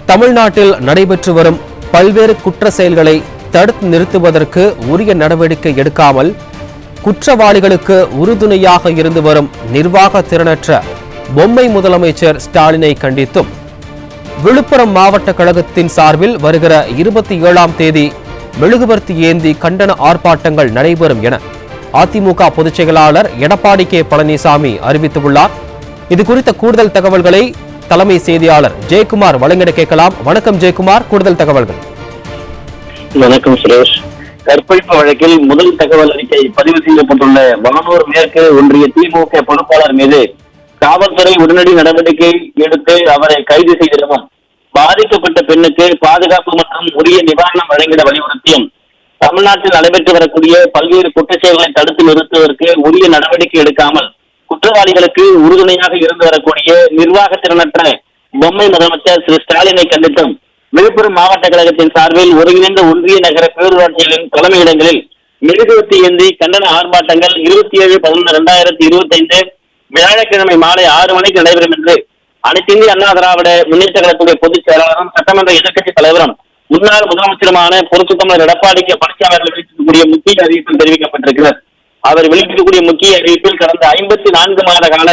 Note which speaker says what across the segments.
Speaker 1: தமிழ்நாட்டில் நடைபெற்று வரும் பல்வேறு குற்ற செயல்களை தடுத்து நிறுத்துவதற்கு உரிய நடவடிக்கை எடுக்காமல் குற்றவாளிகளுக்கு உறுதுணையாக இருந்து வரும் நிர்வாக திறனற்ற பொம்மை முதலமைச்சர் ஸ்டாலினை கண்டித்தும் விழுப்புரம் மாவட்ட கழகத்தின் சார்பில் வருகிற 27ஆம் தேதி மெழுகுவர்த்தி ஏந்தி கண்டன ஆர்ப்பாட்டங்கள் நடைபெறும் என அதிமுக பொதுச் செயலாளர் எடப்பாடி கே பழனிசாமி அறிவித்துள்ளார். இதுகுறித்த கூடுதல் தகவல்களை தலைமை செய்தியாளர் ஜெயக்குமார் வழங்கிட கேட்கலாம். வணக்கம் ஜெயக்குமார், கூடுதல் தகவல்கள்.
Speaker 2: வணக்கம் சுரேஷ். கற்பழிப்பு வழக்கில் முதல் தகவல் அறிக்கை பதிவு செய்யப்பட்டுள்ள வானூர் மேற்கு ஒன்றிய திமுக பொறுப்பாளர் மீது காவல்துறை உடனடி நடவடிக்கை எடுத்து அவரை கைது செய்திடவும், பாதிக்கப்பட்ட பெண்ணுக்கு பாதுகாப்பு மற்றும் உரிய நிவாரணம் வழங்கிட வலியுறுத்தியும் தமிழ்நாட்டில் நடைபெற்று வரக்கூடிய பல்வேறு குற்றச்செயல்களை தடுத்து நிறுத்துவதற்கு உரிய நடவடிக்கை எடுக்காமல் குற்றவாளிகளுக்கு உறுதுணையாக இருந்து வரக்கூடிய நிர்வாக திறனற்ற பொம்மை முதலமைச்சர் திரு ஸ்டாலினை கண்டித்தும் விழுப்புரம் மாவட்ட கழகத்தின் சார்பில் ஒருங்கிணைந்த ஒன்றிய நகர பேரூராட்சிகளின் தலைமையிடங்களில் மெழுகுவர்த்தி ஏந்தி கண்டன ஆர்ப்பாட்டங்கள் 27/11/2025 வியாழக்கிழமை மாலை 6 மணிக்கு நடைபெறும் என்று அனைத்து இந்திய அண்ணா திராவிட முன்னேற்ற கழகத்துடைய பொதுச் செயலாளரும் சட்டமன்ற எதிர்க்கட்சி தலைவரும் முன்னாள் முதலமைச்சருமான புரட்சி தமிழர் எடப்பாடி கே பழனிசாமி அவர்கள் வெளியிட்டிருக்கக்கூடிய முக்கிய அறிவிப்பில் தெரிவிக்கப்பட்டிருக்கிறார். அவர் வெளியிட்டிருக்கக்கூடிய முக்கிய அறிவிப்பில் கடந்த 54 மாத கால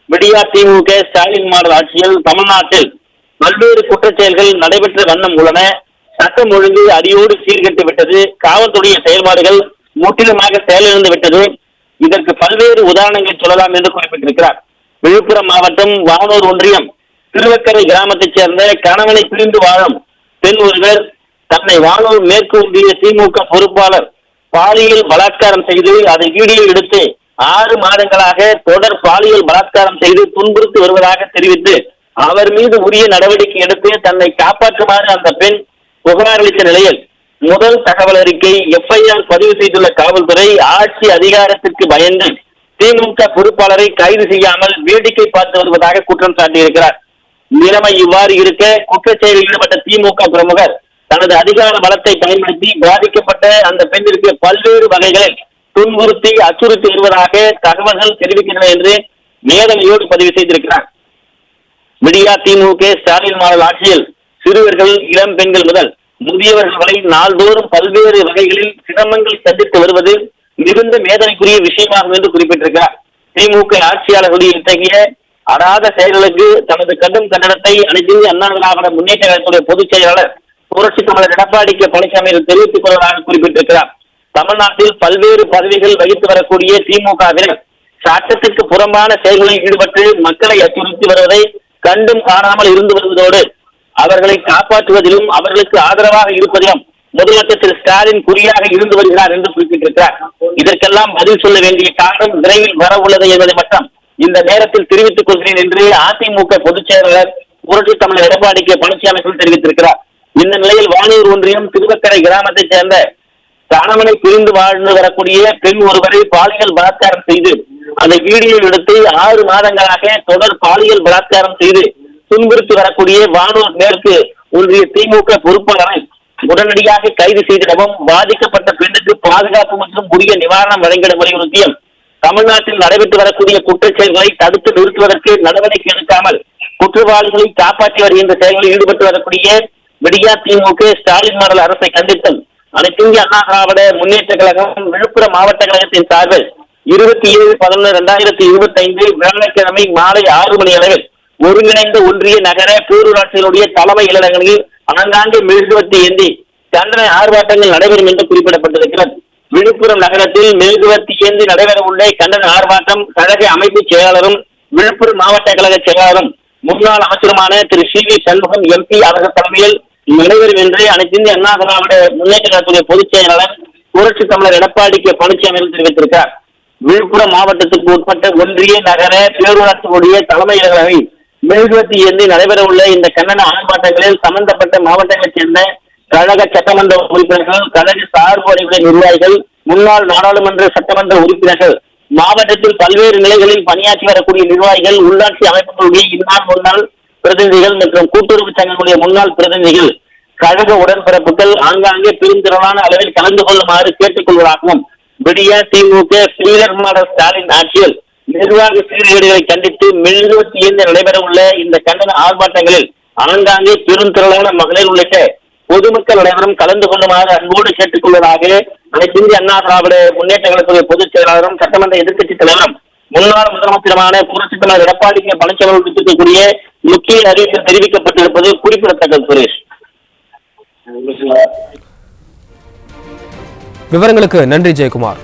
Speaker 2: விடியா திமுக ஸ்டாலின் மாடல் ஆட்சியில் தமிழ்நாட்டில் பல்வேறு குற்றச்செயல்கள் நடைபெற்ற வண்ணம் உள்ளன. சட்டம் ஒழுங்கு அடியோடு சீர்கெட்டு விட்டது. காவல்துறைய செயல்பாடுகள் முற்றிலுமாக செயலிழந்து விட்டது. இதற்கு பல்வேறு உதாரணங்களை சொல்லலாம் என்று குறிப்பிட்டிருக்கிறார். விழுப்புரம் மாவட்டம் வானூர் ஒன்றியம் திருவக்கரை கிராமத்தைச் சேர்ந்த கணவனை பிரிந்து வாழும் பெண் ஒருவர் தன்னை வானூர் மேற்கு ஒன்றிய திமுக பொறுப்பாளர் பாலியல் பலாத்காரம் செய்து அதை வீடியோ எடுத்து 6 மாதங்களாக தொடர் பாலியல் பலாத்காரம் செய்து துன்புறுத்தி வருவதாக தெரிவித்து அவர் மீது உரிய நடவடிக்கை எடுத்து தன்னை காப்பாற்றுமாறு அந்த பெண் புகார் அளித்த நிலையில் முதல் தகவல் அறிக்கை எஃப்ஐஆர் பதிவு செய்துள்ள காவல்துறை ஆட்சி அதிகாரத்திற்கு பயந்து திமுக பொறுப்பாளரை கைது செய்யாமல் வேடிக்கை பார்த்து வருவதாக குற்றம் சாட்டியிருக்கிறார். நிலைமை இவ்வாறு இருக்க குற்றச்செயலில் ஈடுபட்ட திமுக பிரமுகர் தனது அதிகார பலத்தை பயன்படுத்தி பாதிக்கப்பட்ட அந்த பெண்ணிற்கு பல்வேறு வகைகளில் துன்புறுத்தி அச்சுறுத்தி வருவதாக தகவல்கள் தெரிவிக்கின்றன என்று வேதனையோடு பதிவு செய்திருக்கிறார். விடியா திமுக ஸ்டாலின் மாடல் ஆட்சியில் சிறுவர்கள், இளம் பெண்கள் முதல் முதியவர்கள் வரை நாள்தோறும் பல்வேறு வகைகளில் சிரமங்கள் சந்தித்து வருவது மிகுந்த வேதனைக்குரிய விஷயமாகும் என்று குறிப்பிட்டிருக்கிறார். திமுக ஆட்சியாளர்களுடைய இத்தகைய அடாத செயல்களுக்கு தனது கடும் கண்டனத்தை அனைத்து இந்திய அண்ணா திராவிட முன்னேற்ற கழகத்துடைய பொதுச் செயலாளர் புரட்சி தமிழர் எடப்பாடி கே பழனிசாமி தெரிவித்துக் கொள்வதாக குறிப்பிட்டிருக்கிறார். தமிழ்நாட்டில் பல்வேறு பதவிகள் வகித்து வரக்கூடிய திமுகவினர் சட்டத்திற்கு புறம்பான செயல்களில் ஈடுபட்டு மக்களை அச்சுறுத்தி வருவதை கண்டும் காணாமல் இருந்து வருவதோடு அவர்களை காப்பாற்றுவதிலும் அவர்களுக்கு ஆதரவாக இருப்பதிலும் முதலமைச்சர் திரு ஸ்டாலின் குறியாக இருந்து வருகிறார் என்று குறிப்பிட்டிருக்கிறார். இதற்கெல்லாம் பதில் சொல்ல வேண்டிய காரணம் விரைவில் வர உள்ளது என்பதை மட்டும் இந்த நேரத்தில் தெரிவித்துக் கொள்கிறேன் என்று அதிமுக பொதுச் செயலாளர் புரட்சி தமிழர் எடப்பாடி கே பழனிசாமி தெரிவித்திருக்கிறார். இந்த நிலையில் வானூர் ஒன்றியம் திருவக்கரை கிராமத்தைச் சேர்ந்த கணவனை பிரிந்து வாழ்ந்து வரக்கூடிய பெண் ஒருவரை பாலியல் பலாத்காரம் செய்து அதை வீடியோ எடுத்து 6 மாதங்களாக தொடர் பாலியல் பலாத்காரம் செய்து துன்புறுத்தி வரக்கூடிய வானூர் மேற்கு ஒன்றிய திமுக பொறுப்பாளரை உடனடியாக கைது செய்திடவும், பாதிக்கப்பட்ட பெண்ணுக்கு பாதுகாப்பு மற்றும் உரிய நிவாரணம் வழங்கிட வலியுறுத்தியும் தமிழ்நாட்டில் நடைபெற்று வரக்கூடிய குற்றச்செயல்களை தடுத்து நிறுத்துவதற்கு நடவடிக்கை எடுக்காமல் குற்றவாளிகளை காப்பாற்றி வருகின்ற செயல்களில் ஈடுபட்டு வரக்கூடிய விடியா திமுக ஸ்டாலின் மாடல் அரசை கண்டித்தும் அனைத்து இந்திய அண்ணா திராவிட முன்னேற்ற கழகம் விழுப்புரம் மாவட்ட கழகத்தின் சார்பில் 27/11/2025 வியாழக்கிழமை மாலை 6 மணி அளவில் ஒருங்கிணைந்த ஒன்றிய நகர பேரூராட்சிகளுடைய தலைமை இலங்களில் ஆங்காங்கே மெழுகுவர்த்தி ஏந்தி கண்டன ஆர்ப்பாட்டங்கள் நடைபெறும் என்று குறிப்பிடப்பட்டிருக்கிறது. விழுப்புரம் நகரத்தில் மெழுகுவர்த்தி ஏந்தி நடைபெற உள்ள கண்டன ஆர்ப்பாட்டம் கழக அமைப்பு செயலாளரும் விழுப்புரம் மாவட்ட கழக செயலாளரும் முன்னாள் அமைச்சருமான திரு சி வி சண்முகம் எம்பி அவர்கள் தலைமையில் நடைபெறும் என்று அனைத்து இந்திய அண்ணா திராவிட முன்னேற்ற கழகத்துடைய பொதுச் செயலாளர் புரட்சி தமிழர் எடப்பாடி கே பழனிசாமி தெரிவித்திருக்கிறார். விழுப்புரம் மாவட்டத்துக்கு உட்பட்ட ஒன்றிய நகர பேரூராட்சிகளுடைய தலைமையிடங்களை மெழுகுவர்த்தி ஏந்தி நடைபெற உள்ள இந்த கண்டன ஆர்ப்பாட்டங்களில் சம்பந்தப்பட்ட மாவட்டங்களைச் சேர்ந்த கழக சட்டமன்ற உறுப்பினர்கள், கழக சார்பு அணிவுடைய நிர்வாகிகள், முன்னாள் நாடாளுமன்ற சட்டமன்ற உறுப்பினர்கள், மாவட்டத்தில் பல்வேறு நிலைகளில் பணியாற்றி வரக்கூடிய நிர்வாகிகள், உள்ளாட்சி அமைப்புகளுடைய இன்னார் முன்னாள் பிரதிநிதிகள் மற்றும் கூட்டுறவு சங்கங்களுடைய முன்னாள் பிரதிநிதிகள், கழக உடன்பிறப்புகள் ஆங்காங்கே பெருந்திரளான அளவில் கலந்து கொள்ளுமாறு கேட்டுக் கொள்வதாகவும் விடியா திமுக ஸ்ரீலர் மாடல் ஸ்டாலின் ஆட்சியில் நிர்வாக சீர்கேடுகளை கண்டித்து மெழுகுவர்த்தி ஏந்தி நடைபெற உள்ள இந்த கண்டன ஆர்ப்பாட்டங்களில் ஆங்காங்கே பெருந்திரளான மகளிர் உள்ளிட்ட பொதுமக்கள் அனைவரும் கலந்து கொள்ளுமாறு அன்போடு கேட்டுக் கொள்வதாக அனைத்து இந்திய அண்ணா திராவிட முன்னேற்ற கழகத்துடைய பொதுச் செயலாளரும் சட்டமன்ற எதிர்க்கட்சித் தலைவரும் முன்னாள் முதலமைச்சருமான புரட்சித் தலைவர் எடப்பாடி கே பழனிசாமி விடுத்திருக்கக்கூடிய முக்கிய அறிவிப்பு தெரிவிக்கப்பட்டிருப்பது குறிப்பிடத்தக்கது. சுரேஷ்,
Speaker 1: விவரங்களுக்கு நன்றி ஜெயக்குமார்.